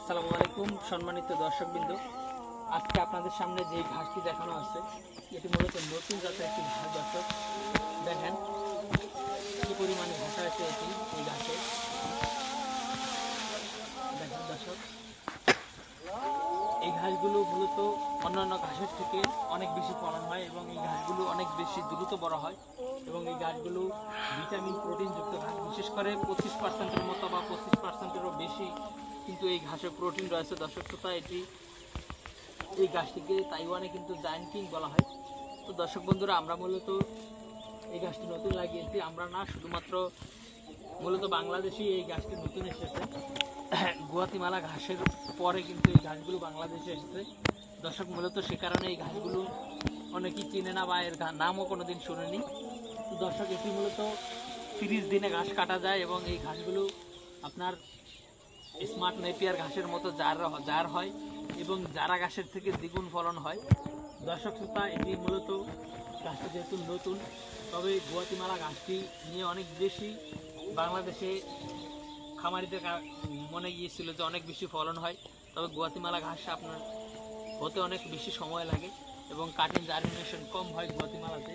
আসসালামু আলাইকুম সম্মানিত দর্শকবৃন্দ, আজকে আপনাদের সামনে যে ঘাসটি দেখানো হচ্ছে এটি মূলত নতুন জাতের একটি ঘাস। দর্শক দেখেন কি পরিমাণে ঘাস আছে এই ঘাসে। দেখেন দর্শক, এই ঘাসগুলো মূলত অন্যান্য ঘাসের থেকে অনেক বেশি ফলন হয় এবং এই ঘাসগুলো অনেক বেশি দ্রুত বড় হয় এবং এই ঘাসগুলো ভিটামিন প্রোটিনযুক্ত ঘাস। বিশেষ করে 25% মতো বা 25%-এরও বেশি কিন্তু এই ঘাসে প্রোটিন রয়েছে। দর্শক শ্রোতা, এই গাছটিকে তাইওয়ানে কিন্তু জায়ান্ট কিং বলা হয়। তো দর্শক বন্ধুরা, আমরা মূলত এই গাছটি নতুন লাগিয়েছি। আমরা না, শুধুমাত্র মূলত বাংলাদেশি এই গাছটি নতুন এসেছে। গুয়াতিমালা ঘাসের পরে কিন্তু এই ঘাসগুলো বাংলাদেশে এসেছে। দর্শক, মূলত সে কারণে এই ঘাসগুলো অনেকেই চিনে না বা এর নামও কোনোদিন শুনেনি। তো দর্শক, এটি মূলত 30 দিনে ঘাস কাটা যায় এবং এই ঘাসগুলো আপনার স্মার্ট নেপিয়ার ঘাসের মতো জার হয় এবং জারা ঘাসের থেকে দ্বিগুণ ফলন হয়। দর্শক শ্রোতা, এটি মূলত গাছটি যেহেতু নতুন, তবে গুয়াতিমালা ঘাসটি নিয়ে অনেক বেশি বাংলাদেশে খামারিদের মনে গিয়েছিল যে অনেক বেশি ফলন হয়। তবে গুয়াতিমালা ঘাস আপনার হতে অনেক বেশি সময় লাগে এবং কাটিং জার্মিনেশন কম হয় গুয়াতিমালাতে।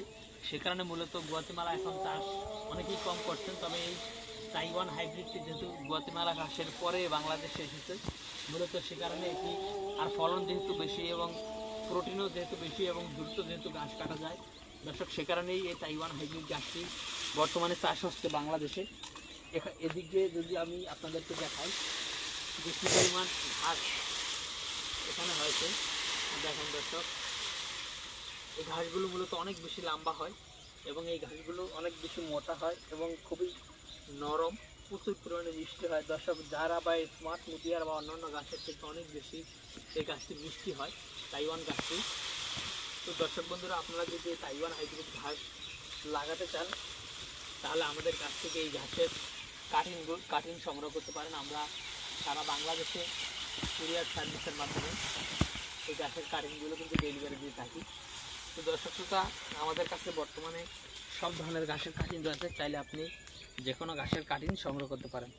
সে কারণে মূলত গুয়াতিমালা এখন চাষ অনেকেই কম করছেন। তবে এই তাইওয়ান হাইব্রিডটি যেহেতু গুয়াতিমালা ঘাসের পরে বাংলাদেশে এসেছে, মূলত সে কারণে এটি আর ফলন যেহেতু বেশি এবং প্রোটিনও যেহেতু বেশি এবং দ্রুত যেহেতু ঘাস কাটা যায়, দর্শক সে কারণেই এই তাইওয়ান হাইব্রিড ঘাসটি বর্তমানে চাষ হচ্ছে বাংলাদেশে। এদিক দিয়ে যদি আমি আপনাদেরকে দেখাই যে কী পরিমাণ ঘাস এখানে হয়েছে, দেখেন দর্শক, এই ঘাসগুলো মূলত অনেক বেশি লম্বা হয় এবং এই ঘাসগুলো অনেক বেশি মোটা হয় এবং খুবই নরম, প্রচুর পরিমাণে মিষ্টি হয়। দর্শক, যারা বা স্মার্ট নেপিয়ার বা অন্যান্য গাছের থেকে অনেক বেশি এই গাছটি মিষ্টি হয়, তাইওয়ান গাছটি। তো দর্শক বন্ধুরা, আপনারা যদি তাইওয়ান হাইব্রিড ঘাস লাগাতে চান তাহলে আমাদের কাছ থেকে এই ঘাসের কাটিং সংগ্রহ করতে পারেন। আমরা সারা বাংলাদেশে কুরিয়ার সার্ভিসের মাধ্যমে এই গাছের কাটিংগুলো কিন্তু ডেলিভারি দিয়ে থাকি। তো দর্শক শ্রোতা, আমাদের কাছে বর্তমানে সব ধরনের ঘাসের কাটিং রয়েছে, চাইলে আপনি যে কোনো ঘাসের কাটিং সংগ্রহ করতে পারেন।